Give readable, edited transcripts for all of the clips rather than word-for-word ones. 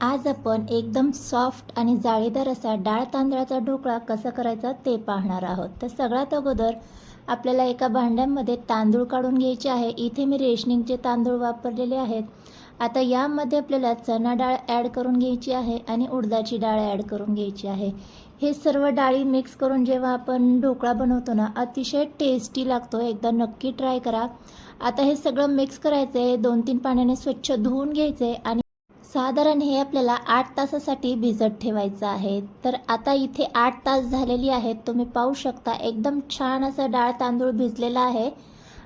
आज आपण एकदम सॉफ्ट आणि जाळीदार असा डाळ तांदळाचा ढोकळा कसा करायचा ते पाहणार आहोत। तर सगळ्यात अगोदर आपल्याला एका भांड्यामध्ये तांदूळ काढून घ्यायचे आहे। इथे मी रेशनिंगचे तांदूळ वापरलेले आहेत। आता यामध्ये आपल्याला चणा डाळ ॲड करून घ्यायची आहे आणि उडदाची डाळ ॲड करून घ्यायची आहे। हे सर्व डाळी मिक्स करून जेव्हा आपण ढोकळा बनवतो ना, अतिशय टेस्टी लागतो। एकदा नक्की ट्राय करा। आता हे सगळं मिक्स करायचं आहे, 2-3 पाण्याने स्वच्छ धुवून घ्यायचं आहे आणि साधारण हे आपल्याला 8 तासासाठी भिजत ठेवायचं आहे। तर आता इथे 8 तास झालेली आहेत, तुम्ही पाहू शकता एकदम छान असं डाळ तांदूळ भिजलेला आहे।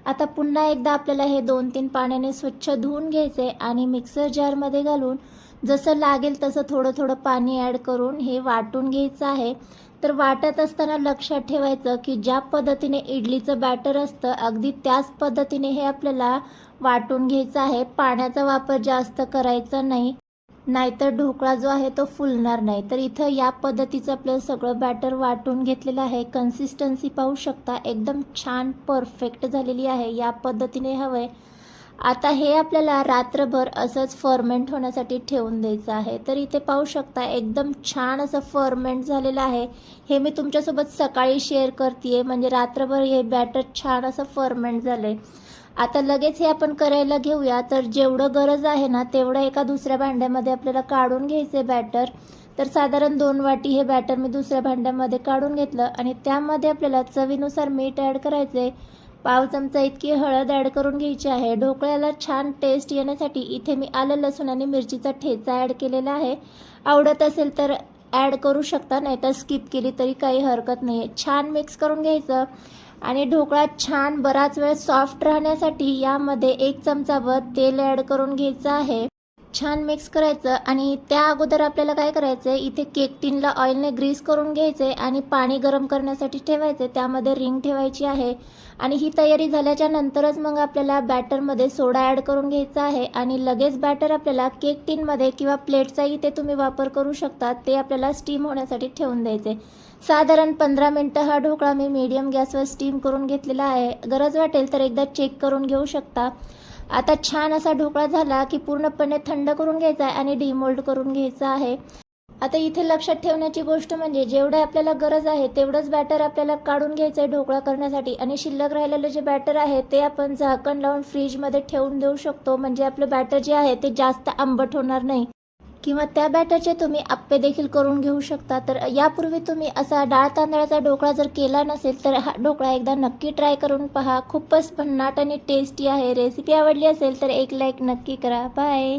आता पुन्हा एकदा आपल्याला हे 2-3 पाण्याने स्वच्छ धुवून घ्यायचे आणि मिक्सर जारमध्ये घालून जसं लागेल तसं थोडं थोडं पाणी ॲड करून हे वाटून घ्यायचं आहे। तर वाटत असताना लक्षात ठेवायचं की ज्या पद्धतीने इडलीचं बॅटर असतं अगदी त्याच पद्धतीने हे आपल्याला वाटून घ्यायचं आहे। पाण्याचा वापर जास्त करायचा नाही, नाहीतर ढोकळा जो आहे तो फुलणार नाही। तर इथं या पद्धतीचं आपलं सगळं बॅटर वाटून घेतलेलं आहे। कन्सिस्टन्सी पाहू शकता एकदम छान परफेक्ट झालेली आहे, या पद्धतीने हवंय। आता हे आपल्याला रात्रभर असंच फर्मेंट होण्यासाठी ठेवून द्यायचं आहे। तर इथे पाहू शकता एकदम छान असं फर्मेंट झालेलं आहे। हे मी तुमच्यासोबत सकाळी शेअर करते म्हणजे रात्रभर हे बॅटर छान असं फर्मेंट झालंय। आता लगेच हे आपण करायला घेऊया। तर जेवढं गरज आहे ना तेवढं एका दुसऱ्या भांड्यामध्ये आपल्याला काढून घ्यायचे बॅटर। तर साधारण 2 वाटी हे बॅटर मी दुसऱ्या भांड्यामध्ये काढून घेतलं आणि त्यामध्ये आपल्याला चवीनुसार मीठ ॲड करायचे। पाव चमचा इतकी हळद ॲड करून घ्यायची आहे। ढोकळ्याला छान टेस्ट येण्यासाठी इथे मी आलं लसूण आणि मिरचीचा ठेचा ॲड केलेला आहे। आवडत असेल तर ॲड करू शकता, नाहीतर स्किप केली तरी काही हरकत नाही आहे। छान मिक्स करून घ्यायचं आणि ढोकळा छान बराच वेळ सॉफ्ट राहण्यासाठी यामध्ये 1 चमचाभर तेल ॲड करून घ्यायचं आहे। छान मिक्स करायचं आणि त्या अगोदर आपल्याला काय करायचं आहे, इथे केक टिनला ऑइलने ग्रीस करून घ्यायचे आणि पाणी गरम करण्यासाठी ठेवायचे, त्यामध्ये रिंग ठेवायची आहे। आणि ही तयारी झाल्याच्या नंतरच मग आपल्याला बॅटरमध्ये सोडा ॲड करून घ्यायचा आहे आणि लगेच बॅटर आपल्याला केक टिनमध्ये किंवा प्लेटचा इथे तुम्ही वापर करू शकता, ते आपल्याला स्टीम होण्यासाठी ठेवून द्यायचे। साधारण 15 मिनटं हा ढोकळा मी मीडियम गॅसवर स्टीम करून घेतलेला आहे। गरज वाटेल तर एकदा चेक करून घेऊ शकता। आता छान असा ढोकळा झाला की पूर्णपणे थंड करून घ्यायचा आहे आणि डिमोल्ड करून घ्यायचा आहे। आता इथे लक्षात ठेवण्याची गोष्ट म्हणजे जेवढं आपल्याला गरज आहे तेवढंच बॅटर आपल्याला काढून घ्यायचं आहे ढोकळा करण्यासाठी आणि शिल्लक राहिलेलं जे बॅटर आहे ते आपण झाकण लावून फ्रीजमध्ये ठेवून देऊ शकतो, म्हणजे आपलं बॅटर जे आहे ते जास्त आंबट होणार नाही। किंवा त्या बॅटरचे तुम्ही आप्पे देखील करून घेऊ शकता। तर यापूर्वी तुम्ही असा डाळ तांदळाचा ढोकळा जर केला नसेल तर हा ढोकळा एकदा नक्की ट्राय करून पहा। खूपच भन्नाट आणि टेस्टी आहे। रेसिपी आवडली असेल तर एक लाईक नक्की करा। बाय।